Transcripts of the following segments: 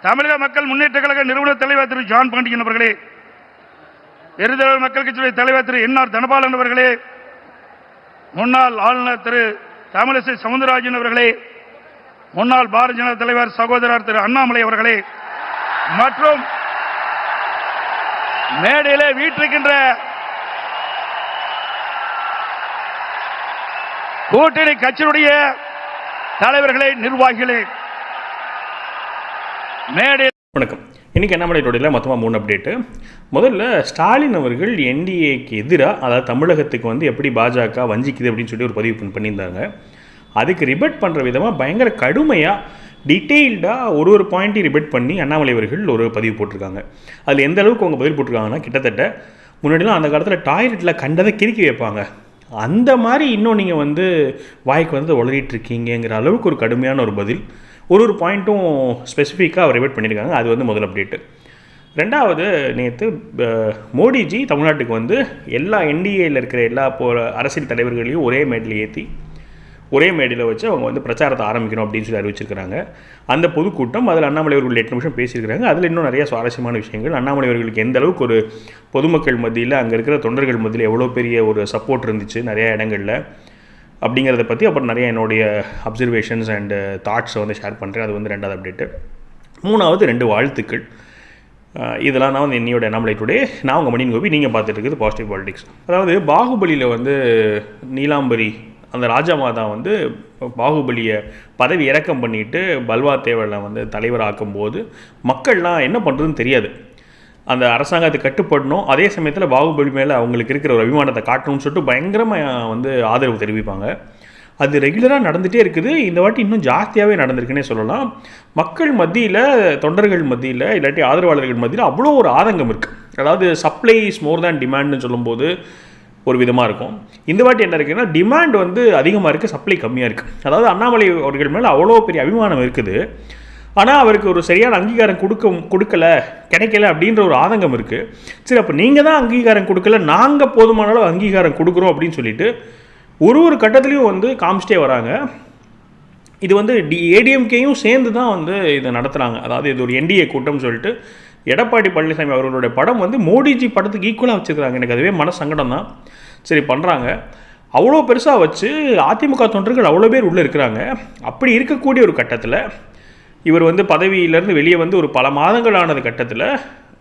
தமிழக மக்கள் முன்னேற்ற கழக நிறுவன தலைவர் திரு ஜான் பாண்டியன் அவர்களே, பெருந்தலைவர் மக்கள் கட்சியுடைய தலைவர் திரு என்.ஆர். தனபாலன் அவர்களே, முன்னாள் ஆளுநர் திரு தமிழிசை சவுந்தரராஜன் அவர்களே, முன்னாள் பாரதிய ஜனதா தலைவர் சகோதரர் திரு அண்ணாமலை அவர்களே, மற்றும் மேடையிலே வீட்டிருக்கின்ற கூட்டணி கட்சியுடைய தலைவர்களே, நிர்வாகிகளே, மேடை வணக்கம். இன்றைக்கி அண்ணாமலை ரோடில் மொத்தமாக 3 அப்டேட்டு. முதல்ல ஸ்டாலின் அவர்கள் என்டிஏக்கு எதிராக, அதாவது தமிழகத்துக்கு வந்து எப்படி பாஜக வஞ்சிக்குது அப்படின்னு சொல்லி ஒரு பதிவு பண்ணியிருந்தாங்க. அதுக்கு ரிபட் பண்ணுற விதமாக பயங்கர கடுமையாக டீட்டெயில்டாக ஒரு பாயிண்ட்டையும் ரிபட் பண்ணி அண்ணாமலை அவர்கள் ஒரு பதிவு போட்டிருக்காங்க. அதில் எந்த அளவுக்கு அவங்க பதில் போட்டிருக்காங்கன்னா, கிட்டத்தட்ட முன்னாடிலாம் அந்த காலத்தில் டாய்லெட்டில் கண்டதை கிறுக்கி வைப்பாங்க, அந்த மாதிரி இன்னும் நீங்கள் வந்து வாய்க்கு வந்து உளறிட்டுருக்கீங்கிற அளவுக்கு ஒரு கடுமையான ஒரு பதில், ஒரு பாயிண்ட்டும் ஸ்பெசிஃபிக்காக அவர் ரிபட் பண்ணியிருக்காங்க. அது வந்து முதல் அப்டேட்டு. ரெண்டாவது, நேற்று மோடிஜி தமிழ்நாட்டுக்கு வந்து எல்லா என்டிஏயில் இருக்கிற எல்லா அரசியல் தலைவர்களையும் ஒரே மேடையில் ஏற்றி ஒரே மேடையில் வச்சு அவங்க வந்து பிரச்சாரத்தை ஆரம்பிக்கணும் அப்படின்னு சொல்லி அறிவிச்சிருக்கிறாங்க. அந்த பொதுக்கூட்டம், அதில் அண்ணாமலை அவர்கள் 8 நிமிஷம் பேசியிருக்கிறாங்க. அதில் இன்னும் நிறைய சுவாரஸ்யமான விஷயங்கள், அண்ணாமலை அவர்களுக்கு எந்த அளவுக்கு ஒரு பொதுமக்கள் மத்தியில், அங்கே இருக்கிற தொண்டர்கள் மத்தியில் எவ்வளோ பெரிய ஒரு சப்போர்ட் இருந்துச்சு நிறையா இடங்களில் அப்படிங்கிறத பற்றி அப்புறம் நிறைய என்னுடைய அப்சர்வேஷன்ஸ் அண்டு தாட்ஸை வந்து ஷேர் பண்ணுறேன். அது வந்து 2வது அப்டேட்டு. 3வது 2 வாழ்த்துக்கள். இதெல்லாம் நான் வந்து என்னையோட அண்ணாமலை டுடே. நான் உங்கள் மணியன் கோபி, நீங்கள் பார்த்துட்டு இருக்குது பாசிட்டிவ் பாலிடிக்ஸ். அதாவது பாகுபலியில் வந்து நீலாம்பரி அந்த ராஜா மாதா வந்து பாகுபலியை பதவி இறக்கம் பண்ணிவிட்டு பல்வா தேவலை வந்து தலைவராக்கும் போது மக்கள்லாம் என்ன பண்ணுறதுன்னு தெரியாது. அந்த அரசாங்கத்தை கட்டுப்படணும், அதே சமயத்தில் பாகுபலி மேலே அவங்களுக்கு இருக்கிற ஒரு அபிமானத்தை காட்டணும்னு சொல்லிட்டு பயங்கரமாக வந்து ஆதரவு தெரிவிப்பாங்க. அது ரெகுலராக நடந்துகிட்டே இருக்குது. இந்த வாட்டி இன்னும் ஜாஸ்தியாகவே நடந்திருக்குன்னே சொல்லலாம். மக்கள் மத்தியில், தொண்டர்கள் மத்தியில், இல்லாட்டி ஆதரவாளர்கள் மத்தியில் அவ்வளோ ஒரு ஆதங்கம் இருக்குது. அதாவது சப்ளை இஸ் மோர் தேன் டிமாண்ட்னு சொல்லும்போது ஒரு விதமாக இருக்கும். இந்த வாட்டி என்ன இருக்குன்னா, டிமாண்ட் வந்து அதிகமாக இருக்குது, சப்ளை கம்மியாக இருக்குது. அதாவது அண்ணாமலை அவர்கள் மேலே அவ்வளோ பெரிய அபிமானம் இருக்குது, ஆனால் அவருக்கு ஒரு சரியான அங்கீகாரம் கிடைக்கல அப்படின்ற ஒரு ஆதங்கம் இருக்குது. சரி, அப்போ நீங்கள் தான் அங்கீகாரம் கொடுக்கல, நாங்கள் போதுமான அளவு அங்கீகாரம் கொடுக்குறோம் அப்படின்னு சொல்லிட்டு ஒரு கட்டத்துலேயும் வந்து காமிச்சிட்டே வராங்க. இது வந்து ஏடிஎம்கேயும் சேர்ந்து தான் வந்து இதை நடத்துகிறாங்க. அதாவது இது ஒரு என்டிஏ கூட்டம் சொல்லிட்டு எடப்பாடி பழனிசாமி அவர்களுடைய படம் வந்து மோடிஜி படத்துக்கு ஈக்குவலாக வச்சுருக்காங்க. எனக்கு அதுவே மன சங்கடம் தான். சரி, பண்ணுறாங்க. அவ்வளோ பெருசாக வச்சு அதிமுக தொண்டர்கள் அவ்வளோ பேர் உள்ளே இருக்கிறாங்க. அப்படி இருக்கக்கூடிய ஒரு கட்டத்தில் இவர் வந்து பதவியிலேருந்து வெளியே வந்து ஒரு பல மாதங்கள் ஆனது கட்டத்தில்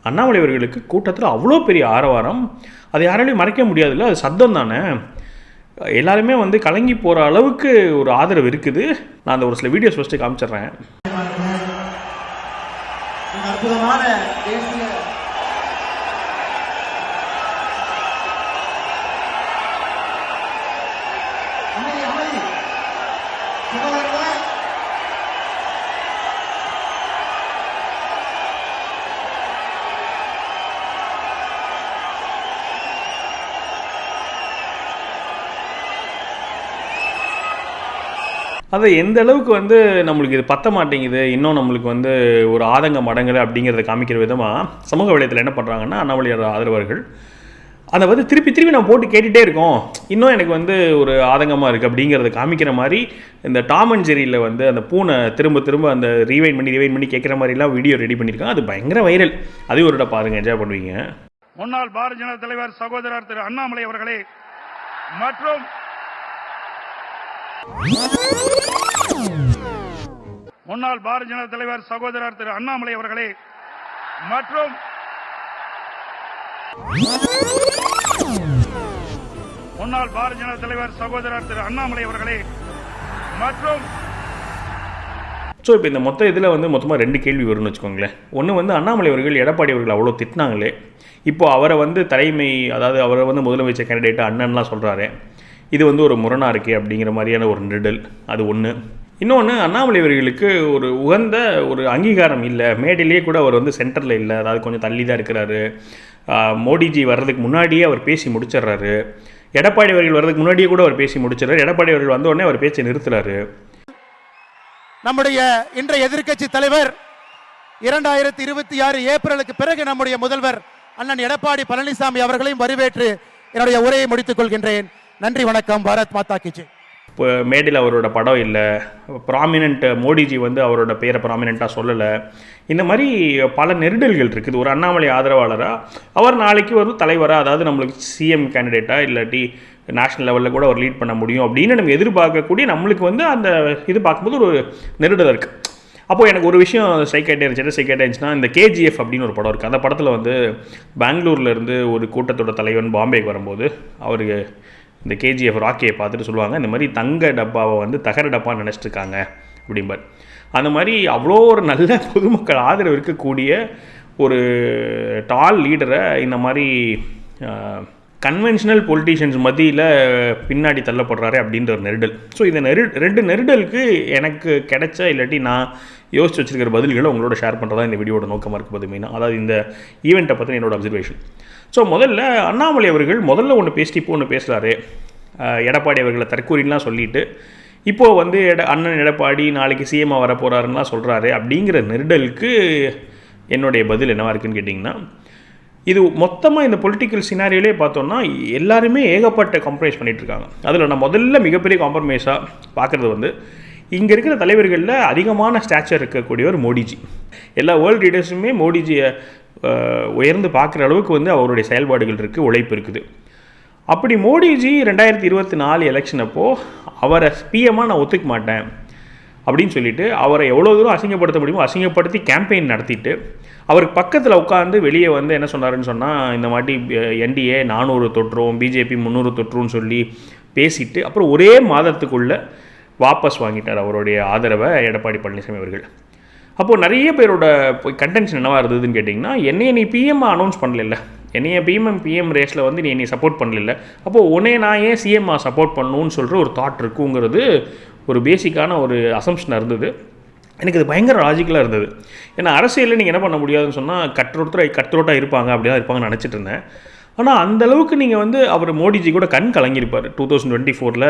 அண்ணாமலை அவர்களுக்கு கூட்டத்தில் அவ்வளோ பெரிய ஆரவாரம், அதை யாராலையும் மறைக்க முடியாதுல்ல, அது சத்தம் தானே. எல்லாருமே வந்து கலங்கி போகிற அளவுக்கு ஒரு ஆதரவு இருக்குது. நான் அந்த ஒரு சில வீடியோஸ் ஃபஸ்ட்டு காமிச்சிட்றேன். அற்புதமான தேசிய அதை எந்த அளவுக்கு வந்து நம்மளுக்கு இது பத்த மாட்டேங்குது, இன்னும் நம்மளுக்கு வந்து ஒரு ஆதங்கம் அடங்கலை அப்படிங்கிறத காமிக்கிற விதமாக சமூக வலையத்தில் என்ன பண்ணுறாங்கன்னா, அண்ணாமலையோட ஆதரவர்கள் அதை வந்து திருப்பி நான் போட்டு கேட்டுகிட்டே இருக்கோம், இன்னும் எனக்கு வந்து ஒரு ஆதங்கமாக இருக்குது அப்படிங்கிறத காமிக்கிற மாதிரி இந்த டாம் அண்ட் ஜெரியில் வந்து அந்த பூனை திரும்ப அந்த ரீவைண்ட் பண்ணி கேட்குற மாதிரிலாம் வீடியோ ரெடி பண்ணியிருக்காங்க. அது பயங்கர வைரல். அதையும் ஒரு பாருங்கள், என்ஜாய் பண்ணுவீங்க. முன்னாள் பாரதிய ஜனதா தலைவர் சகோதரர் திரு அண்ணாமலை அவர்களே, மற்றும் முன்னாள் பாரதிய ஜனதா தலைவர் சகோதரர் திரு அண்ணாமலை அவர்களே, மற்றும் முன்னாள் பாரதிய ஜனதா தலைவர் சகோதரர் திரு அண்ணாமலை அவர்களே, மற்றும் ஸோ இப்போ இந்த மொத்த இதில் வந்து மொத்தமாக 2 கேள்வி வரும்னு வச்சுக்கோங்களேன். ஒன்று வந்து அண்ணாமலை அவர்கள் எடப்பாடி அவர்கள் அவ்வளோ திட்டினாங்களே, இப்போ அவரை வந்து தலைமை, அதாவது அவரை வந்து முதலமைச்சர் கேண்டிடேட் அண்ணன்லாம் சொல்கிறாரு, இது வந்து ஒரு முரணாக இருக்கே அப்படிங்கிற மாதிரியான ஒரு நெடல். அது ஒன்று. இன்னொன்று, அண்ணாமலை அவர்களுக்கு ஒரு உகந்த ஒரு அங்கீகாரம் இல்லை. மேடையிலேயே கூட அவர் வந்து சென்டரில் இல்லை, அதாவது கொஞ்சம் தள்ளி தான் இருக்கிறாரு. மோடிஜி வர்றதுக்கு முன்னாடியே அவர் பேசி முடிச்சிடுறாரு. எடப்பாடி அவர்கள் வர்றதுக்கு முன்னாடியே கூட அவர் பேசி முடிச்சிடறாரு. எடப்பாடி அவர்கள் வந்த உடனே அவர் பேச்சை நிறுத்துறாரு. நம்முடைய இன்றைய எதிர்க்கட்சி தலைவர் 2026 ஏப்ரலுக்கு பிறகு நம்முடைய முதல்வர் அண்ணன் எடப்பாடி பழனிசாமி அவர்களையும் வரவேற்று என்னுடைய உரையை முடித்துக் கொள்கின்றேன். நன்றி, வணக்கம். பாரத் மாதா கி ஜெய். இப்போ மேடையில் அவரோட படம் இல்லை, ப்ராமினென்ட் மோடிஜி வந்து அவரோட பேரை ப்ராமினெண்ட்டாக சொல்லலை. இந்த மாதிரி பல நெருடல்கள் இருக்குது. ஒரு அண்ணாமலை ஆதரவாளராக அவர் நாளைக்கு ஒரு தலைவராக, அதாவது நம்மளுக்கு சிஎம் கேண்டிடேட்டாக இல்லாட்டி நேஷ்னல் லெவலில் கூட அவர் லீட் பண்ண முடியும் அப்படின்னு நம்ம எதிர்பார்க்கக்கூடிய நம்மளுக்கு வந்து அந்த இது பார்க்கும்போது ஒரு நெருடல் இருக்குது. அப்போது எனக்கு ஒரு விஷயம் ஸ்ட்ரைக்காகிட்டே இருந்துச்சுன்னா, இந்த கேஜிஎஃப் அப்படின்னு ஒரு படம் இருக்குது. அந்த படத்தில் வந்து பெங்களூர்லேருந்து ஒரு கூட்டத்தோட தலைவன் பாம்பேக்கு வரும்போது அவருக்கு இந்த கேஜிஎஃப் ராக்கியை பார்த்துட்டு சொல்லுவாங்க, இந்த மாதிரி தங்க டப்பாவை வந்து தகர டப்பான்னு நினச்சிட்டு இருக்காங்க அப்படிம்பார். அந்த மாதிரி அவ்வளோ ஒரு நல்ல பொதுமக்கள் ஆதரவு இருக்கக்கூடிய ஒரு டால் லீடரை இந்த மாதிரி கன்வென்ஷனல் பொலிட்டீஷியன்ஸ் மத்தியில் பின்னாடி தள்ளப்படுறாரு அப்படின்ற ஒரு நெருடல். ஸோ இந்த ரெண்டு நெருடலுக்கு எனக்கு கிடைச்ச இல்லாட்டி நான் யோசிச்சு வச்சுருக்கிற பதில்களை உங்களோட ஷேர் பண்ணுறதா இந்த வீடியோட நோக்கமாக இருக்குது மெயினாக. அதாவது இந்த ஈவெண்ட்டை பற்றி என்னோட அப்சர்வேஷன். ஸோ முதல்ல அண்ணாமலை அவர்கள் முதல்ல ஒன்று பேசிட்டு இப்போ ஒன்று பேசுகிறாரு. எடப்பாடி அவர்களை தற்கூறின்லாம் சொல்லிவிட்டு இப்போது வந்து அண்ணன் எடப்பாடி நாளைக்கு சிஎம்மாக வர போகிறாருன்னா சொல்கிறாரு. அப்படிங்கிற நெருடலுக்கு என்னுடைய பதில் என்னவாக இருக்குதுன்னு கேட்டிங்கன்னா, இது மொத்தமாக இந்த பொலிட்டிக்கல் சினாரியோலே பார்த்தோன்னா எல்லாருமே ஏகப்பட்ட காம்ப்ரமைஸ் பண்ணிகிட்ருக்காங்க. அதில் நான் முதல்ல மிகப்பெரிய காம்ப்ரமைஸாக பார்க்குறது வந்து இங்கே இருக்கிற தலைவர்களில் அதிகமான ஸ்டாச்சர் இருக்கக்கூடியவர் மோடிஜி. எல்லா வேர்ல்டு லீடர்ஸுமே மோடிஜியை உயர்ந்து பார்க்குற அளவுக்கு வந்து அவருடைய செயல்பாடுகள் இருக்குது, உழைப்பு இருக்குது. அப்படி மோடிஜி 2024 எலெக்ஷன் அப்போது அவரை பிஎம்மாக நான் ஒத்துக்க மாட்டேன் அப்படின்னு சொல்லிட்டு அவரை எவ்வளோ தூரம் அசிங்கப்படுத்த முடியுமோ அசிங்கப்படுத்தி கேம்பெயின் நடத்திட்டு அவருக்கு பக்கத்தில் உட்காந்து வெளியே வந்து என்ன சொன்னாருன்னு சொன்னால், இந்த மாதிரி என்டிஏ 400 தொற்றுரும், பிஜேபி 300 தொற்றுன்னு சொல்லி பேசிட்டு அப்புறம் ஒரே மாதத்துக்குள்ளே வாபஸ் வாங்கிட்டார் அவருடைய ஆதரவை எடப்பாடி பழனிசாமி அவர்கள். அப்போது நிறைய பேரோட கண்டென்ஷன் என்னவாக இருந்ததுன்னு கேட்டிங்கன்னா, என்னையை நீ பிஎம்மாக அனௌன்ஸ் பண்ணல, என்னைய பிஎம் ரேஸில் வந்து நீ என்னை சப்போர்ட் பண்ணல, அப்போது உன்னைய நான் ஏன் சிஎம்மாக சப்போர்ட் பண்ணணும்னு சொல்கிற ஒரு தாட் இருக்குங்கிறது ஒரு பேசிக்கான ஒரு அசம்ஷனாக இருந்தது. எனக்கு இது பயங்கர லாஜிக்கலாக இருந்தது. ஏன்னா அரசியலில் நீங்கள் என்ன பண்ண முடியாதுன்னு சொன்னால் கட்ரோட்டாக இருப்பாங்க, அப்படி தான் இருப்பாங்கன்னு நினச்சிட்டு இருந்தேன். ஆனால் அந்தளவுக்கு நீங்கள் வந்து அவர் மோடிஜி கூட கண் கலங்கியிருப்பார். 2024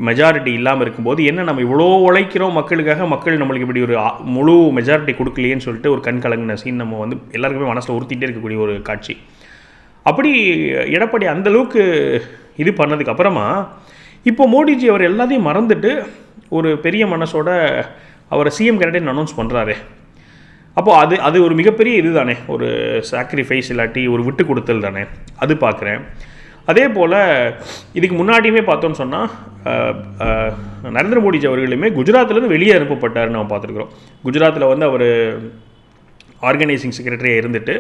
மெஜாரிட்டி இல்லாமல் இருக்கும்போது என்ன நம்ம இவ்வளோ உழைக்கிறோம் மக்களுக்காக, மக்கள் நம்மளுக்கு இப்படி ஒரு முழு மெஜாரிட்டி கொடுக்கலையேன்னு சொல்லிட்டு ஒரு கண் கலங்கின சீன் நம்ம வந்து எல்லாருக்குமே மனசில் உறுத்திட்டே இருக்கக்கூடிய ஒரு காட்சி. அப்படி எடப்பாடி அந்தளவுக்கு இது பண்ணதுக்கப்புறமா இப்போ மோடிஜி அவர் எல்லாத்தையும் மறந்துட்டு ஒரு பெரிய மனசோட அவரை சிஎம் கேண்டிடேட் அனௌன்ஸ் பண்ணுறாரு. அப்போது அது ஒரு மிகப்பெரிய இது தானே, ஒரு சாக்ரிஃபைஸ் இல்லாட்டி ஒரு விட்டு கொடுத்தல் தானே, அது பார்க்குறேன். அதே போல் இதுக்கு முன்னாடியுமே பார்த்தோன்னு சொன்னால் நரேந்திர மோடிஜி அவர்களுமே குஜராத்லேருந்து வெளியே அனுப்பப்பட்டார்னு நம்ம பார்த்துருக்குறோம். குஜராத்தில் வந்து அவர் ஆர்கனைசிங் செக்ரட்டரியாக இருந்துட்டு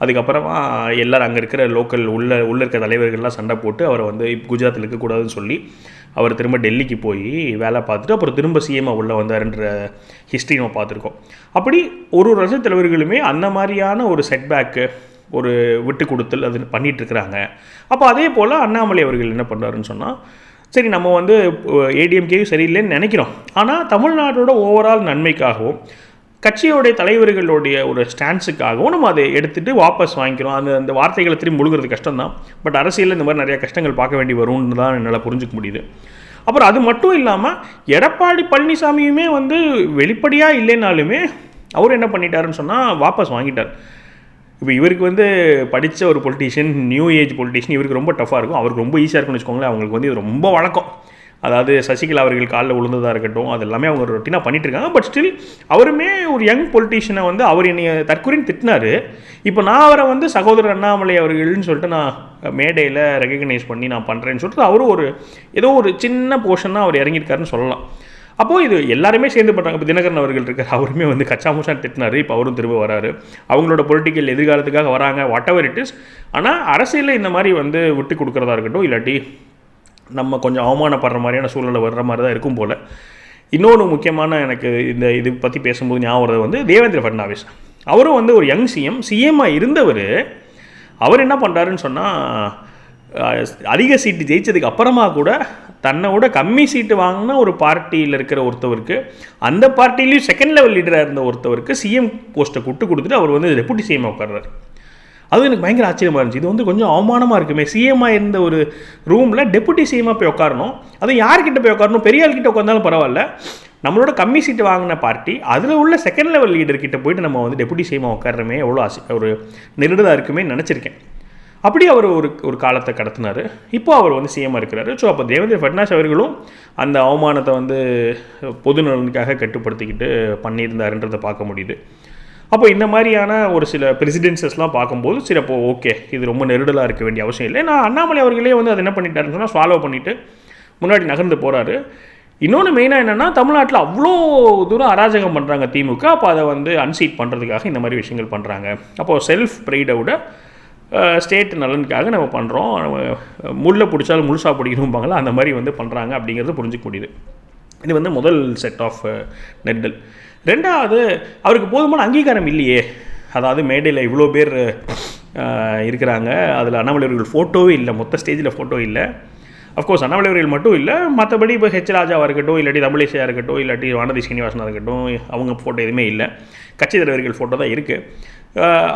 அதுக்கப்புறமா எல்லோரும் அங்கே இருக்கிற லோக்கல் உள்ளே இருக்க தலைவர்கள்லாம் சண்டை போட்டு அவரை வந்து குஜராத்தில் இருக்கக்கூடாதுன்னு சொல்லி அவர் திரும்ப டெல்லிக்கு போய் வேலை பார்த்துட்டு அப்புறம் திரும்ப சிஎம்மாக உள்ளே வந்தாருன்ற ஹிஸ்ட்ரி நம்ம பார்த்துருக்கோம். அப்படி ஒரு அரசியல் தலைவர்களுமே அந்த மாதிரியான ஒரு செட்பேக்கு, ஒரு விட்டு கொடுத்தல் அது பண்ணிகிட்ருக்குறாங்க. அப்போ அதே போல் அண்ணாமலை அவர்கள் என்ன பண்ணுறாருன்னு சொன்னால், சரி நம்ம வந்து ஏடிஎம்கேயும் சரியில்லைன்னு நினைக்கிறோம், ஆனால் தமிழ்நாட்டோட ஓவரால் நன்மைக்காகவும் கட்சியோடைய தலைவர்களுடைய ஒரு ஸ்டான்ஸுக்காகவும் நம்ம அதை எடுத்துகிட்டு வாபஸ் வாங்கிக்கிறோம். அந்த வார்த்தைகளை திரும்பி முழுகிறது கஷ்டம்தான். பட் அரசியலில் இந்த மாதிரி நிறையா கஷ்டங்கள் பார்க்க வேண்டி வரும்னு தான் என்னால் புரிஞ்சுக்க முடியுது. அப்புறம் அது மட்டும் இல்லாமல் எடப்பாடி பழனிசாமியுமே வந்து வெளிப்படையாக இல்லைனாலுமே அவர் என்ன பண்ணிட்டாருன்னு சொன்னால் வாபஸ் வாங்கிட்டார். இப்போ இவருக்கு வந்து படித்த ஒரு பொலிட்டீஷியன், நியூ ஏஜ் பொலிட்டீஷியன், இவருக்கு ரொம்ப டஃப்பாக இருக்கும், அவருக்கு ரொம்ப ஈஸியாக இருக்கும்னு வச்சுக்கோங்களேன். அவங்களுக்கு வந்து இது ரொம்ப வழக்கம். அதாவது சசிகலா அவர்கள் காலில் விழுந்ததாக இருக்கட்டும், அது எல்லாமே அவங்க ரொட்டீனாக பண்ணிகிட்டு இருக்காங்க. பட் ஸ்டில் அவருமே ஒரு யங் பொலிட்டீஷியனை வந்து அவர் என்னை தற்கொலைன்னு திட்டினார். இப்போ நான் அவரை வந்து சகோதரர் அண்ணாமலை அவர்கள்னு சொல்லிட்டு நான் மேடையில் ரெகக்னைஸ் பண்ணி நான் பண்ணுறேன்னு சொல்லிட்டு அவரும் ஏதோ ஒரு சின்ன போர்ஷனாக அவர் இறங்கியிருக்காருன்னு சொல்லலாம். அப்போது இது எல்லாருமே சேர்ந்து பண்ணுறாங்க. இப்போ தினகரன் அவர்கள் இருக்கார், அவருமே வந்து கச்சாமுச்சான் திட்டினார், இப்போ அவரும் திரும்ப வராரு, அவங்களோட பொலிட்டிக்கல் எதிர்காலத்துக்காக வராங்க, வாட் எவர் இட் இஸ். ஆனால் அரசியலில் இந்த மாதிரி வந்து விட்டு கொடுக்குறதா இருக்கட்டும், இல்லாட்டி நம்ம கொஞ்சம் அவமானப்படுற மாதிரியான சூழ்நிலை வர்ற மாதிரி தான் இருக்கும் போல். இன்னொன்று முக்கியமான எனக்கு இது பற்றி பேசும்போது ஞாபகம் வந்து தேவேந்திர ஃபட்னாவிஸ். அவரும் வந்து ஒரு யங் சிஎம்மாக இருந்தவர். அவர் என்ன பண்ணுறாருன்னு சொன்னால், அதிக சீட்டு ஜெயிச்சதுக்கு அப்புறமா கூட தன்னை விட கம்மி சீட்டு வாங்கினா ஒரு பார்ட்டியில் இருக்கிற ஒருத்தவருக்கு, அந்த பார்ட்டிலையும் செகண்ட் லெவல் லீடராக இருந்த ஒருத்தவருக்கு சிஎம் போஸ்ட்டை கொடுத்துட்டு அவர் வந்து டெபுட்டி சிஎம்மாக உட்கார்றாரு. அது எனக்கு பயங்கர ஆச்சரியமாக இருந்துச்சு. இது வந்து கொஞ்சம் அவமானமாக இருக்குமே, சிஎம்மாக இருந்த ஒரு ரூமில் டெபுட்டி சிஎம்மாக போய் உட்காரணும், அதுவும் யார்கிட்ட போய் உட்காரணும், பெரிய ஆள்கிட்ட உட்காந்தாலும் பரவாயில்ல, நம்மளோட கம்மி சீட்டு வாங்கின பார்ட்டி அதில் உள்ள செகண்ட் லெவல் லீடர்கிட்ட போயிட்டு நம்ம வந்து டெபுட்டி சிஎம்மாக உட்காரமே எவ்வளோ ஒரு நெருடலாக இருக்குமே நினச்சிருக்கேன். அப்படி அவர் ஒரு காலத்தை கடத்தினார். இப்போ அவர் வந்து சிஎம்மாக இருக்கிறாரு. ஸோ அப்போ தேவேந்திர ஃபட்னாவிஸ் அவர்களும் அந்த அவமானத்தை வந்து பொது நலனுக்காக கட்டுப்படுத்திக்கிட்டு பண்ணியிருந்தாருன்றதை பார்க்க முடியுது. அப்போ இந்த மாதிரியான ஒரு சில பிரசிடென்சஸ்லாம் பார்க்கும்போது சரி அப்போ ஓகே, இது ரொம்ப நெருடலாக இருக்க வேண்டிய அவசியம் இல்லை. நான் அண்ணாமலை அவர்களே வந்து அதை என்ன பண்ணிட்டாருன்னு சொன்னால் ஃபாலோ பண்ணிவிட்டு முன்னாடி நகர்ந்து போகிறாரு. இன்னொன்று மெயினாக என்னென்னா, தமிழ்நாட்டில் அவ்வளோ தூரம் அராஜகம் பண்ணுறாங்க திமுக. அப்போ அதை வந்து அன்சீட் பண்ணுறதுக்காக இந்த மாதிரி விஷயங்கள் பண்ணுறாங்க. அப்போது செல்ஃப் ப்ரைடை விட ஸ்டேட் நலனுக்காக நம்ம பண்ணுறோம், முள்ளை பிடிச்சாலும் முழுசாக பிடிக்கணும்பாங்களா, அந்த மாதிரி வந்து பண்ணுறாங்க அப்படிங்கிறது புரிஞ்சிக்க முடியுது. இது வந்து முதல் செட் ஆஃப் நெருடல். ரெண்டாவது, அவருக்கு போதுமான அங்கீகாரம் இல்லையே. அதாவது மேடையில் இவ்வளோ பேர் இருக்கிறாங்க, அதில் அண்ணாமலை அவர்கள் ஃபோட்டோவே இல்லை, மொத்த ஸ்டேஜில் ஃபோட்டோ இல்லை. அஃப்கோர்ஸ் அண்ணாமலை அவர்கள் மட்டும் இல்லை, மற்றபடி இப்போ ஹெச் ராஜாவாக இருக்கட்டும், இல்லாட்டி தமிழிசையாக இருக்கட்டும், இல்லாட்டி வானதி சீனிவாசனாக இருக்கட்டும், அவங்க ஃபோட்டோ எதுவுமே இல்லை. கட்சி தலைவர்கள் ஃபோட்டோ தான் இருக்குது.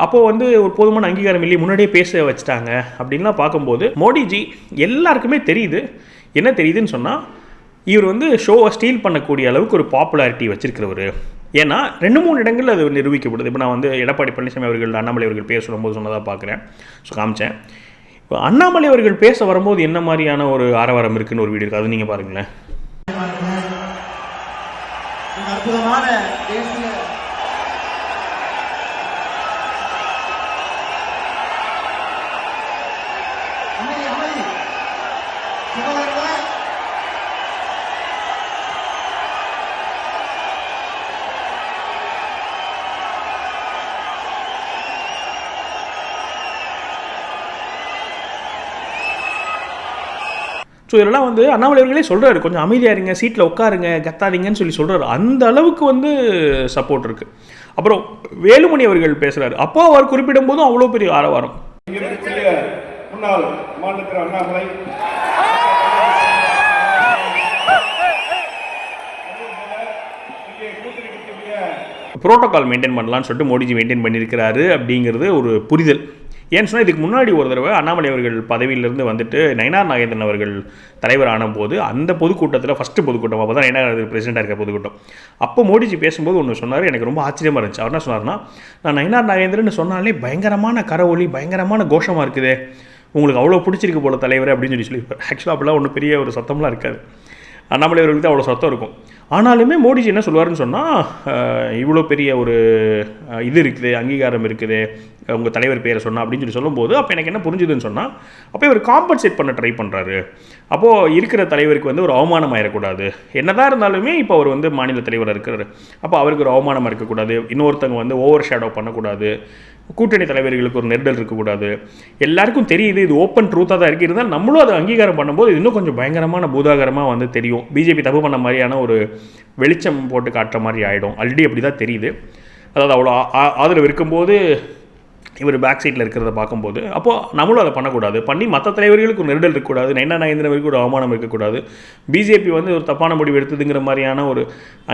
அப்போது வந்து ஒரு போதுமான அங்கீகாரம் இல்லையே, முன்னாடியே பேச வச்சுட்டாங்க அப்படின்லாம் பார்க்கும்போது மோடிஜி எல்லாருக்குமே தெரியுது. என்ன தெரியுதுன்னு சொன்னால், இவர் வந்து ஷோவை ஸ்டீல் பண்ணக்கூடிய அளவுக்கு ஒரு பாப்புலாரிட்டி வச்சிருக்கிறவர். ஏன்னா 2-3 இடங்களில் அது நிரூபிக்கப்படுது. இப்போ நான் வந்து எடப்பாடி பழனிசாமி அவர்கள் அண்ணாமலை அவர்கள் பேச சொல்லும்போது சொன்னதாக பார்க்குறேன், ஸோ காமிச்சேன். இப்போ அண்ணாமலை அவர்கள் பேச வரும்போது என்ன மாதிரியான ஒரு ஆரவாரம் இருக்குன்னு ஒரு வீடியோ இருக்குது, அது நீங்கள் பாருங்களேன். அற்புதமான தேசிய ஸோ இதெல்லாம் வந்து அண்ணாமலை அவர்களே சொல்கிறாரு, கொஞ்சம் அமைதியாக இருங்க, சீட்டில் உட்காருங்க, கத்தாதீங்கன்னு சொல்கிறாரு. அந்த அளவுக்கு வந்து சப்போர்ட் இருக்குது. அப்புறம் வேலுமணி அவர்கள் பேசுகிறாரு, அப்போ அவர் குறிப்பிடும் போதும் அவ்வளோ பெரிய ஆரவாரம். முன்னாள் மாநில அண்ணாமலை புரோட்டோகால் மெயின்டைன் பண்ணலான்னு சொல்லிட்டு மோடிஜி மெயின்டைன் பண்ணியிருக்கிறாரு அப்படிங்கிறது ஒரு புரிதல். ஏன்னு சொன்னால், இதுக்கு முன்னாடி ஒரு தடவை அண்ணாமலை அவர்கள் பதவியிலிருந்து வந்துட்டு நயினார் நாகேந்திரன் அவர்கள் தலைவர் ஆனபோது அந்த பொதுக்கூட்டத்தில் ஃபஸ்ட்டு பொதுக்கூட்டம், அப்போ தான் நயினார் நாகேந்திரன் பிரசிடென்ட்டாக இருக்க பொதுக்கூட்டம், அப்போ மோடிஜி பேசும்போது ஒன்று சொன்னார், எனக்கு ரொம்ப ஆச்சரியமாக இருந்துச்சு. அவர் என்ன சொன்னார்னா, நான் நயினார் நாகேந்திரன் சொன்னாலே பயங்கரமான கரவொலி, பயங்கரமான கோஷமாக இருக்குது, உங்களுக்கு அவ்வளோ பிடிச்சிருக்கு போல தலைவர் அப்படின்னு சொல்லியிருப்பார். ஆக்சுவலாக அப்படிலாம் ஒன்றும் பெரிய ஒரு சத்தம்லாம் இருக்காது, அண்ணாமலை அவர்களுக்கு தான் அவ்வளோ சத்தம் இருக்கும். ஆனாலுமே மோடிஜி என்ன சொல்லுவார்னு சொன்னால், இவ்வளோ பெரிய ஒரு இது இருக்குது, அங்கீகாரம் இருக்குது, உங்கள் தலைவர் பேரை சொன்னால் அப்படின்னு சொல்லும்போது அப்போ எனக்கு என்ன புரிஞ்சுதுன்னு சொன்னால், அப்போ இவர் காம்பன்சேட் பண்ண ட்ரை பண்ணுறாரு. அப்போது இருக்கிற தலைவருக்கு வந்து ஒரு அவமானம் ஆயிடக்கூடாது. என்னதான் இருந்தாலுமே இப்போ அவர் வந்து மாநில தலைவராக இருக்கிறாரு, அப்போ அவருக்கு ஒரு அவமானமாக இருக்கக்கூடாது, இன்னொருத்தவங்க வந்து ஓவர் ஷேடோ பண்ணக்கூடாது, கூட்டணி தலைவர்களுக்கு ஒரு நெருடல் இருக்கக்கூடாது. எல்லாருக்கும் தெரியுது, இது ஓப்பன் ட்ரூத்தாக தான் இருக்குது. இருந்தாலும் நம்மளும் அதை அங்கீகாரம் பண்ணும்போது இன்னும் கொஞ்சம் பயங்கரமான பூதாகரமாக வந்து தெரியும். பிஜேபி தப்பு பண்ண மாதிரியான ஒரு வெளிச்சம் போட்டு காட்டுற மாதிரி ஆகிடும். ஆல்ரெடி அப்படி தான் தெரியுது. அதாவது அவ்வளோ ஆதரவு இருக்கும்போது இவர் பேக் சைட்டில் இருக்கிறத பார்க்கும்போது அப்போது நம்மளும் அதை பண்ணக்கூடாது. பண்ணி மற்ற தலைவர்களுக்கு ஒரு நெருடல் இருக்கக்கூடாது, நயினார் நாகேந்திரனுக்கு ஒரு அவமானம் இருக்கக்கூடாது, பிஜேபி வந்து ஒரு தப்பான முடிவு எடுத்ததுங்கிற மாதிரியான ஒரு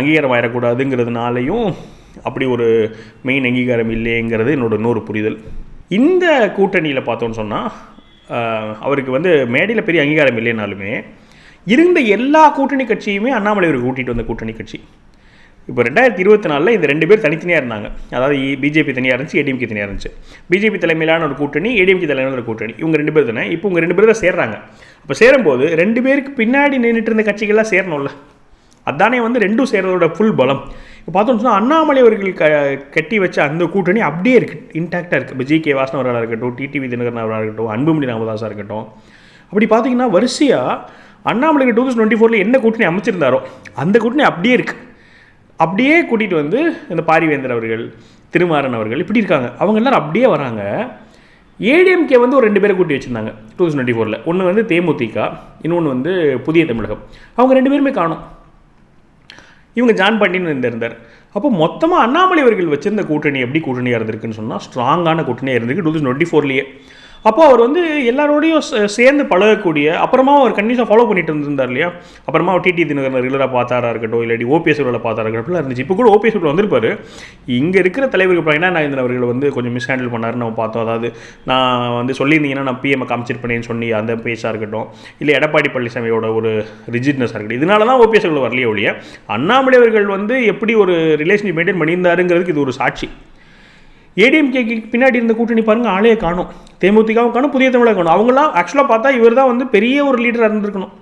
அங்கீகாரம் ஆயிடக்கூடாதுங்கிறதுனாலையும் அப்படி ஒரு மெயின் அங்கீகாரம் இல்லைங்கிறது என்னோட இன்னொரு புரிதல். இந்த கூட்டணியில் பார்த்தோன்னு சொன்னால், அவருக்கு வந்து மேடையில் பெரிய அங்கீகாரம் இல்லைனாலுமே இருந்த எல்லா கூட்டணி கட்சியுமே அண்ணாமலை அவருக்கு கூட்டிகிட்டு வந்த கூட்டணி கட்சி. இப்போ 2024 இந்த 2 பேர் தனித்தனியாக இருந்தாங்க. அதாவது பிஜேபி தனியாக இருந்துச்சு, ஏடிஎம்கே தனியாக இருந்துச்சு. பிஜேபி தலைமையிலான ஒரு கூட்டணி, ஏடிஎம்கே தலைமையிலான ஒரு கூட்டணி, இவங்க 2 பேர் தானே. இப்போ இவங்க 2 பேர் தான் சேர்றாங்க. அப்போ சேரும்போது 2 பேருக்கு பின்னாடி நின்றுட்டு இருந்த கட்சிகள்லாம் சேரணும்ல, அதானே வந்து ரெண்டும் சேர்றதோட ஃபுல் பலம். இப்போ பார்த்தோம்னு சொன்னால் அண்ணாமலை அவர்கள் கட்டி வச்ச அந்த கூட்டணி அப்படியே இருக்குது, இன்டாக்டாக இருக்குது. இப்போ ஜி.கே. வாசன் அவர்களாக இருக்கட்டும், டிடிவி தினகரன் அவர்களாக இருக்கட்டும், அன்புமணி ராமதாஸாக இருக்கட்டும், அப்படி பார்த்தீங்கன்னா வரிசையாக அண்ணாமலை 2024 என்ன கூட்டணி அமைச்சிருந்தாரோ அந்த கூட்டணி அப்படியே இருக்குது. அப்படியே கூட்டிகிட்டு வந்து இந்த பாரிவேந்தர் அவர்கள், திருமாறன் அவர்கள் இப்படி இருக்காங்க. அவங்க எல்லாரும் அப்படியே வராங்க. ஏடிஎம்கே வந்து ஒரு 2 பேரை கூட்டி வச்சுருந்தாங்க 2024. ஒன்று வந்து தேமுதிக, இன்னொன்று வந்து புதிய தமிழகம். அவங்க 2 பேருமே காணும். இவங்க ஜான் பாண்டியன் இருந்தார். அப்போ மொத்தமாக அண்ணாமலை அவர்கள் வச்சிருந்த கூட்டணி எப்படி கூட்டணியாக இருந்திருக்குன்னு சொன்னால், ஸ்ட்ராங்கான கூட்டணியாக இருந்திருக்கு 2024. அப்போ அவர் வந்து எல்லாரோடையும் சேர்ந்து பழகக்கூடிய, அப்புறமா அவர் கண்டிப்பாக ஃபாலோ பண்ணிட்டு இருந்திருந்தார் இல்லையா. அப்புறமா அவர் டிடி தினகரன் ரெகுலராக பார்த்தாரா இருக்கட்டும், இல்லாட்டி ஓபிஎஸ் அவர்களை பார்த்தாரா இருக்கட்டும் இருந்துச்சு. இப்போ கூட ஓபிஎஸ் அவர்கள் வந்திருப்பார். இங்கே இருக்கிற தலைவர்கள் நயினார் நாகேந்திரன் அவர்கள் வந்து கொஞ்சம் மிஸ் ஹேண்டில் பண்ணாருன்னு நம்ம பார்த்தோம். அதாவது நான் வந்து சொல்லியிருந்தீங்கன்னா நான் பிஎம் காமிச்சிருப்பேன்னு சொல்லி அந்த பேச்சாக இருக்கட்டும், இல்லை எடப்பாடி பழனிசாமியோட ஒரு ரிஜிட்னஸாக இருக்கட்டும், இதனால தான் ஓபிஎஸ் அவர்கள் வரலையே ஒழிய அண்ணாமலை அவர்கள் வந்து எப்படி ஒரு ரிலேஷன்ஷிப் மெயின்டைன் பண்ணியிருந்தாருங்கிறதுக்கு இது ஒரு சாட்சி. ஏடிஎம்கேக்கு பின்னாடி இருந்த கூட்டணி பாருங்கள், ஆளையே காணும். தேமுதிகவும் காணும், புதிய தமிழக காணும். அவங்களாம் ஆக்சுவலாக பார்த்தா இவர் தான் வந்து பெரிய ஒரு லீடராக இருந்திருக்கணும்.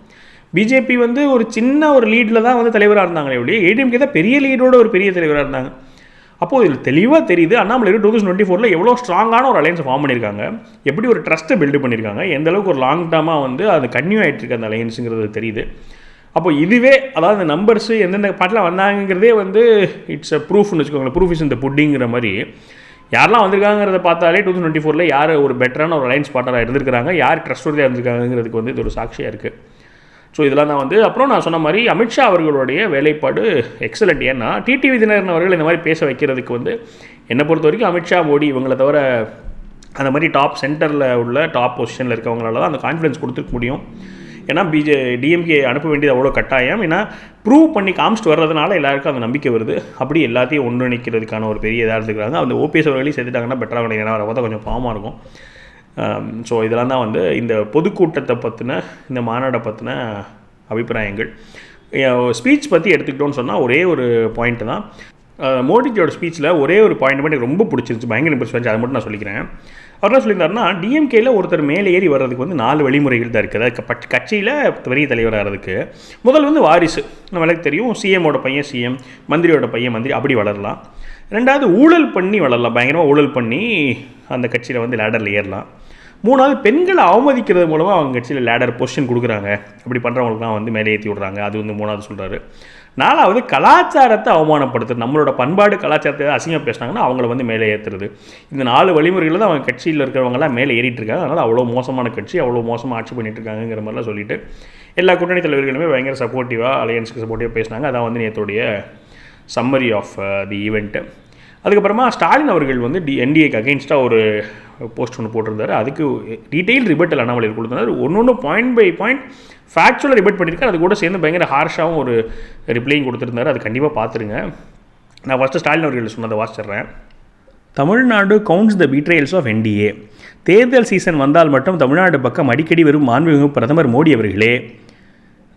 பிஜேபி வந்து ஒரு சின்ன ஒரு லீடில் தான் வந்து தலைவராக இருந்தாங்களே ஒழிய ஏடிஎம்கே தான் பெரிய லீடோட ஒரு பெரிய தலைவராக இருந்தாங்க. அப்போது இதில் தெளிவாக தெரியுது அண்ணாமலை 2024 எவ்வளோ ஸ்ட்ராங்கான ஒரு அலையன்ஸ் ஃபார்ம் பண்ணியிருக்காங்க, எப்படி ஒரு ட்ரஸ்ட்டை பில்டு பண்ணியிருக்காங்க, எந்த அளவுக்கு ஒரு லாங் டேர்மாக வந்து அது கன்டினியூ ஆகிட்டு இருக்கு அந்த அலையன்ஸுங்கிறது தெரியுது. அப்போ இதுவே அதாவது இந்த நம்பர்ஸு எந்தெந்த பாட்டில் வந்தாங்கிறதே வந்து இட்ஸ் அ ப்ரூஃப்னு வச்சுக்கோங்களேன். ப்ரூஃப் இஸ் இந்த புட்டிங்கிற மாதிரி யாரெல்லாம் வந்திருக்காங்கிறத பார்த்தாலே 2024 யார் ஒரு பெட்டரான ஒரு அலையன்ஸ் பார்ட்னராக இருந்திருக்கிறாங்க, யார் ட்ரஸ்ட்வர்தியாக இருந்திருக்காங்கிறதுக்கு வந்து இது ஒரு சாட்சியாக இருக்குது. ஸோ இதெல்லாம் தான் வந்து அப்புறம் நான் சொன்ன மாதிரி அமித்ஷா அவர்களுடைய வேலைப்பாடு எக்ஸலண்ட். ஏன்னா டிடிவி தினகரன் அவர்கள் இந்த மாதிரி பேச வைக்கிறதுக்கு வந்து என்னை பொறுத்த வரைக்கும் அமித்ஷா, மோடி இவங்களை தவிர அந்த மாதிரி டாப் சென்டரில் உள்ள டாப் பொசிஷனில் இருக்கவங்களால தான் அந்த கான்ஃபிடன்ஸ் கொடுத்துக்க முடியும். ஏன்னா டிஎம்கே அனுப்ப வேண்டியது அவ்வளோ கட்டாயம். ஏன்னா ப்ரூவ் பண்ணி காமிச்சிட்டு வர்றதுனால எல்லாருக்கும் அந்த நம்பிக்கை வருது. அப்படி எல்லாத்தையும் ஒன்றிணைக்கிறதுக்கான ஒரு பெரிய இதாக இருந்துக்கிறாங்க. அந்த ஓபிஎஸ் அவர்களையும் சேர்த்துட்டாங்கன்னா பெட்டராக கிடையாது. ஏன்னா வர கொஞ்சம் பாவமாக இருக்கும். ஸோ இதெல்லாம் தான் வந்து இந்த பொதுக்கூட்டத்தை பற்றின இந்த மாநாடை பற்றின அபிப்பிராயங்கள். ஸ்பீச் பற்றி எடுத்துக்கிட்டோன்னு சொன்னால் ஒரே ஒரு பாயிண்ட்டு தான். மோடிஜியோட ஸ்பீச்சில் ஒரே ஒரு பாயிண்ட் மட்டும் எனக்கு ரொம்ப பிடிச்சிருந்துச்சு, பயங்கர இம்ப்ரெஸ் பண்ணி, அதை மட்டும் நான் சொல்லிக்கிறேன். அவர் என்ன சொல்லியிருந்தாருன்னா, டிஎம்கேயில் ஒருத்தர் மேலே ஏறி வர்றதுக்கு வந்து 4 வழிமுறைகள் தான் இருக்குது. அதாவது கட்சியில் பெரிய தலைவர் ஆகிறதுக்கு முதல் வந்து வாரிசு, நம்மளுக்கு தெரியும், சிஎம்மோட பையன் சிஎம், மந்திரியோட பையன் மந்திரி, அப்படி வளரலாம். ரெண்டாவது ஊழல் பண்ணி வளரலாம், பயங்கரமாக ஊழல் பண்ணி அந்த கட்சியில் வந்து லேடரில் ஏறலாம். மூணாவது பெண்களை அவமதிக்கிறது மூலமாக அவங்க கட்சியில் லேடர் பொசிஷன் கொடுக்குறாங்க, அப்படி பண்ணுறவங்களுக்குலாம் வந்து மேலே ஏற்றி விட்றாங்க, அது வந்து மூணாவது சொல்கிறாரு. நாலாவது கலாச்சாரத்தை அவமானப்படுத்துறது, நம்மளோட பண்பாடு கலாச்சாரத்தை அசிங்கம் பேசினாங்கன்னா அவங்கள வந்து மேலே ஏற்றுறது. இந்த 4 வழிமுறைகளில் தான் அவங்க கட்சியில் இருக்கிறவங்களாம் மேலே ஏறிட்டு இருக்காங்க. அதனால் அவ்வளோ மோசமான கட்சி, அவ்வளோ மோசமாக ஆட்சி பண்ணிட்டு இருக்காங்கிற மாதிரிலாம் சொல்லிட்டு எல்லா கூட்டணி தலைவர்களுமே பயங்கர சப்போர்ட்டிவாக அலையன்ஸுக்கு சப்போர்ட்டிவாக பேசினாங்க. அதான் வந்து நேற்றுடைய சம்மரி ஆஃப் தி ஈவெண்ட்டு. அதுக்கப்புறமா ஸ்டாலின் அவர்கள் வந்து என்டிஏக்கு அகெயின்ஸ்டாக ஒரு போஸ்ட் ஒன்று போட்டிருந்தார். அதுக்கு டீட்டெயில் ரிபட்டல் அண்ணாமலை கொடுத்திருந்தார். ஒன்று பாயிண்ட் பை பாயிண்ட் ஃபேக்சுவலாக ரிபட் பண்ணியிருக்காரு. அது கூட சேர்ந்து பயங்கர ஹார்ஷாகவும் ஒரு ரிப்ளையும் கொடுத்துருந்தார். அது கண்டிப்பாக பார்த்துருங்க. நான் ஃபஸ்ட்டு ஸ்டாலின் அவர்கள் சொன்னதை வாசிச்சிட்றேன். Tamil Nadu counts the betrayals of NDA. தேர்தல் சீசன் வந்தால் மட்டும் தமிழ்நாடு பக்கம் அடிக்கடி வரும் மாண்புமிகு பிரதமர் மோடி அவர்களே,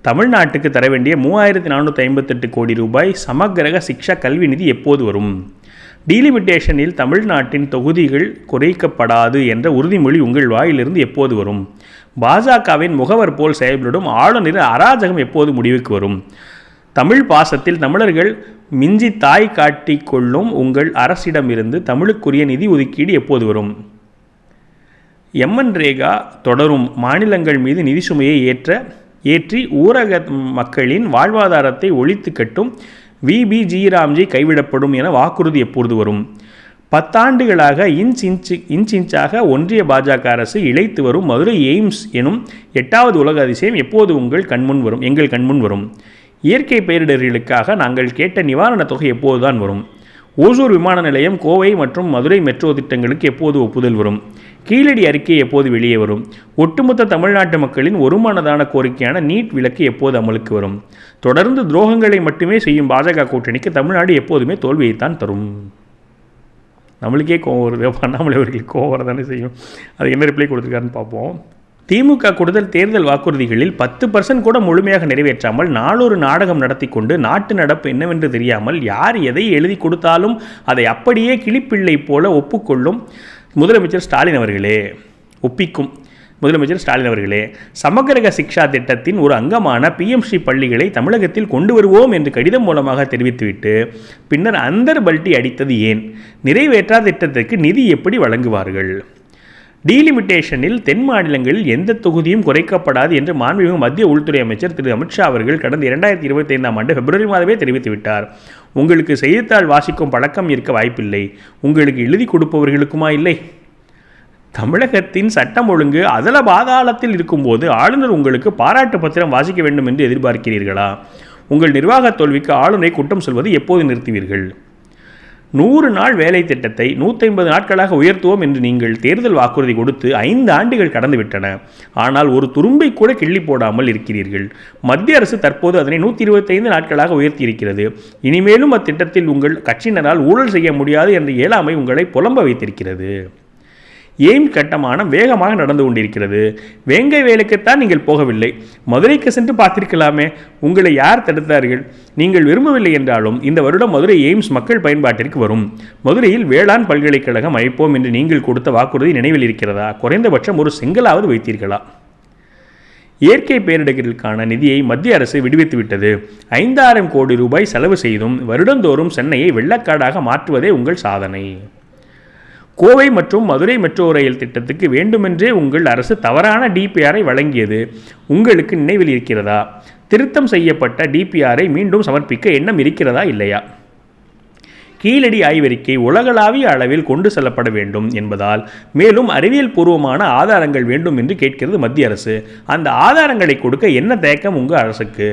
தமிழ்நாட்டுக்கு தர வேண்டிய 3458 கோடி ரூபாய் சமக்கிரக சிக்ஷா கல்வி நிதி எப்போது வரும்? டீலிமிட்டேஷனில் தமிழ்நாட்டின் தொகுதிகள் குறைக்கப்படாது என்ற உறுதிமொழி உங்கள் வாயிலிருந்து எப்போது வரும்? பாஜகவின் முகவர் போல் செயல்படும் ஆளுநர் அராஜகம் எப்போது முடிவுக்கு வரும்? தமிழ் பாசத்தில் தமிழர்கள் மிஞ்சி தாய் காட்டிக் கொள்ளும் உங்கள் அரசிடமிருந்து தமிழுக்குரிய நிதி ஒதுக்கீடு எப்போது வரும்? எம்என் ரேகா தொடரும், மாநிலங்கள் மீது நிதி சுமையை ஏற்றி ஊரக மக்களின் வாழ்வாதாரத்தை ஒழித்து கட்டும் விபி ஜிராம்ஜி கைவிடப்படும் என வாக்குறுதி எப்பொழுது வரும்? 10 ஆண்டுகளாக இன்ச்சாக ஒன்றிய பாஜக அரசு இழைத்து வரும் மதுரை எய்ம்ஸ் எனும் 8வது உலக அதிசயம் எப்போது எங்கள் கண்முன் வரும்? இயற்கை பேரிடர்களுக்காக நாங்கள் கேட்ட நிவாரணத் தொகை எப்போதுதான் வரும்? ஓசூர் விமான நிலையம், கோவை மற்றும் மதுரை மெட்ரோ திட்டங்களுக்கு எப்போது ஒப்புதல் வரும்? கீழடி அறிக்கை எப்போது வெளியே வரும்? ஒட்டுமொத்த தமிழ்நாட்டு மக்களின் ஒருமனதான கோரிக்கையான நீட் விலக்கு எப்போது அமலுக்கு வரும்? தொடர்ந்து துரோகங்களை மட்டுமே செய்யும் பாஜக கூட்டணிக்கு தமிழ்நாடு எப்போதுமே தோல்வியைத்தான் தரும். நம்மளுக்கே கோவம் வருது, அண்ணாமலை அவர்களுக்கு கோவம் வரதானே செய்யும். அது என்ன ரிப்ளை கொடுத்துருக்காருன்னு பார்ப்போம். திமுக கொடுத்தல் தேர்தல் வாக்குறுதிகளில் 10% கூட முழுமையாக நிறைவேற்றாமல் நாளொரு நாடகம் நடத்தி கொண்டு நாட்டு நடப்பு என்னவென்று தெரியாமல் யார் எதை எழுதி கொடுத்தாலும் அதை அப்படியே கிளிப்பிள்ளை போல ஒப்புக்கொள்ளும் முதலமைச்சர் ஸ்டாலின் அவர்களே, சமக்கிரக சிக்ஷா திட்டத்தின் ஒரு அங்கமான பிஎம்ஸ்ரீ பள்ளிகளை தமிழகத்தில் கொண்டு வருவோம் என்று கடிதம் மூலமாக தெரிவித்துவிட்டு பின்னர் அந்தர் பல்ட்டி அடித்தது ஏன்? நிறைவேற்றாத திட்டத்திற்கு நிதி எப்படி வழங்குவார்கள்? டீலிமிட்டேஷனில் தென் மாநிலங்களில் எந்த தொகுதியும் குறைக்கப்படாது என்று மாண்புமிகு மத்திய உள்துறை அமைச்சர் திரு அமித்ஷா அவர்கள் கடந்த 2025ஆம் ஆண்டு பிப்ரவரி மாதமே தெரிவித்துவிட்டார். உங்களுக்கு செய்தித்தாள் வாசிக்கும் பழக்கம் இருக்க வாய்ப்பில்லை, உங்களுக்கு எழுதி கொடுப்பவர்களுக்குமா இல்லை? தமிழகத்தின் சட்டம் ஒழுங்கு அதல பாதாளத்தில் இருக்கும்போது ஆளுநர் உங்களுக்கு பாராட்டு பத்திரம் வாசிக்க வேண்டும் என்று எதிர்பார்க்கிறீர்களா? உங்கள் நிர்வாக தோல்விக்கு ஆளுநரை குற்றம் சொல்வது எப்போது நிறுத்துவீர்கள்? 100 நாள் வேலை திட்டத்தை 150 நாட்களாக உயர்த்துவோம் என்று நீங்கள் தேர்தல் வாக்குறுதி கொடுத்து 5 ஆண்டுகள் கடந்துவிட்டன. ஆனால் ஒரு துரும்பை கூட கிள்ளி போடாமல் இருக்கிறீர்கள். மத்திய அரசு தற்போது அதனை 125 நாட்களாக உயர்த்தியிருக்கிறது. இனிமேலும் அத்திட்டத்தில் உங்கள் கட்சியினரால் ஊழல் செய்ய முடியாது என்ற இயலாமை உங்களை புலம்ப வைத்திருக்கிறது. எய்ம்ஸ் கட்டுமானம் வேகமாக நடந்து கொண்டிருக்கிறது. வேங்கை வேலைக்குத்தான் நீங்கள் போகவில்லை, மதுரைக்கு சென்று பார்த்திருக்கலாமே, உங்களை யார் தடுத்தார்கள்? நீங்கள் விரும்பவில்லை என்றாலும் இந்த வருடம் மதுரை எய்ம்ஸ் மக்கள் பயன்பாட்டிற்கு வரும். மதுரையில் வேளாண் பல்கலைக்கழகம் அமைப்போம் என்று நீங்கள் கொடுத்த வாக்குறுதி நினைவில் இருக்கிறதா? குறைந்தபட்சம் ஒரு செங்கலாவது வைத்தீர்களா? இயற்கை பேரிடர்களுக்கான நிதியை மத்திய அரசு விடுவித்துவிட்டது. 5000 கோடி ரூபாய் செலவு செய்தும் வருடந்தோறும் சென்னையை வெள்ளக்காடாக மாற்றுவதே உங்கள் சாதனை. கோவை மற்றும் மதுரை மெட்ரோ ரயில் திட்டத்துக்கு வேண்டுமென்றே உங்கள் அரசு தவறான டிபிஆரை வழங்கியது உங்களுக்கு நினைவில் இருக்கிறதா? திருத்தம் செய்யப்பட்ட டிபிஆரை மீண்டும் சமர்ப்பிக்க எண்ணம் இருக்கிறதா இல்லையா? கீழடி ஆய்வறிக்கை உலகளாவிய அளவில் கொண்டு செல்லப்பட வேண்டும் என்பதால் மேலும் அறிவியல் பூர்வமான ஆதாரங்கள் வேண்டும் என்று கேட்கிறது மத்திய அரசு. அந்த ஆதாரங்களை கொடுக்க என்ன தயக்கம் உங்கள் அரசுக்கு?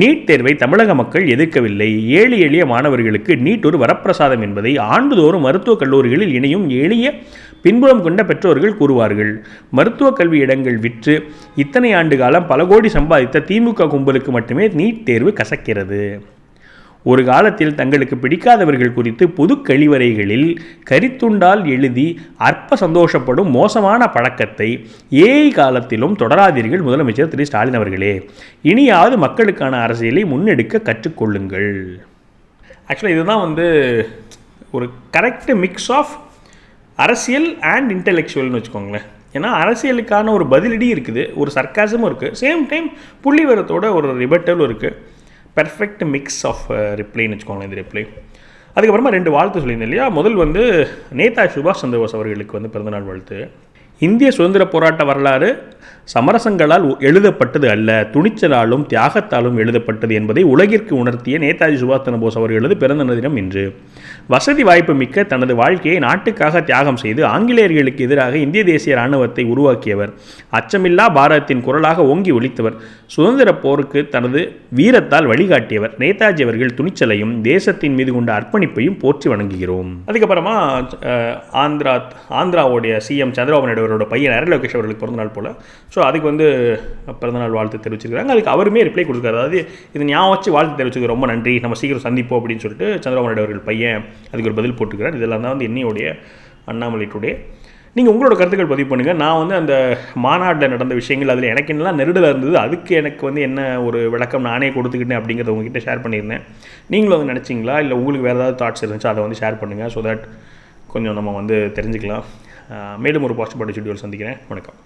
நீட் தேர்வை தமிழக மக்கள் எதிர்க்கவில்லை. ஏழை எளிய மாணவர்களுக்கு நீட் ஒரு வரப்பிரசாதம் என்பதை ஆண்டுதோறும் மருத்துவக் கல்லூரிகளில் இணையும் எளிய பின்புலம் கொண்ட பெற்றோர்கள் கூறுவார்கள். மருத்துவக் கல்வி இடங்கள் விற்று இத்தனை ஆண்டு காலம் பல கோடி சம்பாதித்த திமுக கும்பலுக்கு மட்டுமே நீட் தேர்வு கசக்கிறது. ஒரு காலத்தில் தங்களுக்கு பிடிக்காதவர்கள் குறித்து பொது கழிவறைகளில் கரித்துண்டால் எழுதி அற்ப சந்தோஷப்படும் மோசமான பழக்கத்தை ஏஐ காலத்திலும் தொடராதீர்கள் முதலமைச்சர் திரு ஸ்டாலின் அவர்களே. இனியாவது மக்களுக்கான அரசியலை முன்னெடுக்க கற்றுக்கொள்ளுங்கள். ஆக்சுவலாக இதுதான் ஒரு கரெக்ட் மிக்ஸ் ஆஃப் அரசியல் அண்ட் இன்டெலெக்சுவல்னு வச்சுக்கோங்களேன். ஏன்னா அரசியலுக்கான ஒரு பதிலடி இருக்குது, ஒரு சர்க்காசமும் இருக்குது, சேம் டைம் புள்ளிவரத்தோட ஒரு ரிபட்டலும் இருக்குது. பெர்ஃபெக்ட் மிக்ஸ் ஆஃப் ரிப்ளைன்னு வச்சுக்கோங்களேன் இந்த ரிப்ளை. அதுக்கப்புறமா 2 வாழ்த்து சொல்லியிருந்தேன் இல்லையா. முதல் நேதாஜி சுபாஷ் சந்திரபோஸ் அவர்களுக்கு பிறந்தநாள் வாழ்த்து. இந்திய சுதந்திர போராட்ட வரலாறு சமரசங்களால் எழுதப்பட்டது அல்ல, துணிச்சலாலும் தியாகத்தாலும் எழுதப்பட்டது என்பதை உலகிற்கு உணர்த்திய நேதாஜி சுபாஷ் சந்திரபோஸ் அவர்களது பிறந்த தினம் இன்று. வசதி வாய்ப்பு மிக்க தனது வாழ்க்கையை நாட்டுக்காக தியாகம் செய்து ஆங்கிலேயர்களுக்கு எதிராக இந்திய தேசிய இராணுவத்தை உருவாக்கியவர், அச்சமில்லா பாரதத்தின் குரலாக ஓங்கி ஒலித்தவர், சுதந்திர போருக்கு தனது வீரத்தால் வழிகாட்டியவர். நேதாஜி அவர்கள் துணிச்சலையும் தேசத்தின் மீது கொண்ட அர்ப்பணிப்பையும் போற்றி வணங்குகிறோம். அதுக்கப்புறமா ஆந்திராவுடைய சிஎம் சந்திரபாபு நாயுடு அவரோட பையன் நரேந்திர லோகேஷ் அவர்களுக்கு பிறந்தநாள் போல். ஸோ அதுக்கு பிறந்தநாள் வாழ்த்து தெரிவிச்சிருக்காங்க. அதுக்கு அவருமே ரிப்ளை கொடுக்குறாரு. அதாவது இது ஞாபகம் வச்சு வாழ்த்து தெரிவிச்சது ரொம்ப நன்றி, நம்ம சீக்கிரம் சந்திப்போம் அப்படின்னு சொல்லிட்டு சந்திரபாபு நாயுடு அவர்கள் பையன் அதுக்கு ஒரு பதில் போட்டுக்கிறார். இதெல்லாம் தான் என்னையோடைய அண்ணாமலை டுடே. நீங்கள் உங்களோட கருத்துக்கள் பதிவு பண்ணுங்கள். நான் அந்த மாநாட்டில் நடந்த விஷயங்கள் அதில் எனக்கு என்னெல்லாம் நெருடலாக இருந்தது, அதுக்கு எனக்கு என்ன ஒரு விளக்கம் நானே கொடுத்துக்கிட்டேன் அப்படிங்கிறத உங்ககிட்ட ஷேர் பண்ணியிருந்தேன். நீங்களும் நினச்சிங்களா, இல்லை உங்களுக்கு வேறு ஏதாவது தாட்ஸ் இருந்துச்சு அதை ஷேர் பண்ணுங்கள். ஸோ தட் கொஞ்சம் நம்ம தெரிஞ்சுக்கலாம். மேலும் ஒரு பாசிட்டிவ் வீடியோவில் சந்திக்கிறேன். வணக்கம்.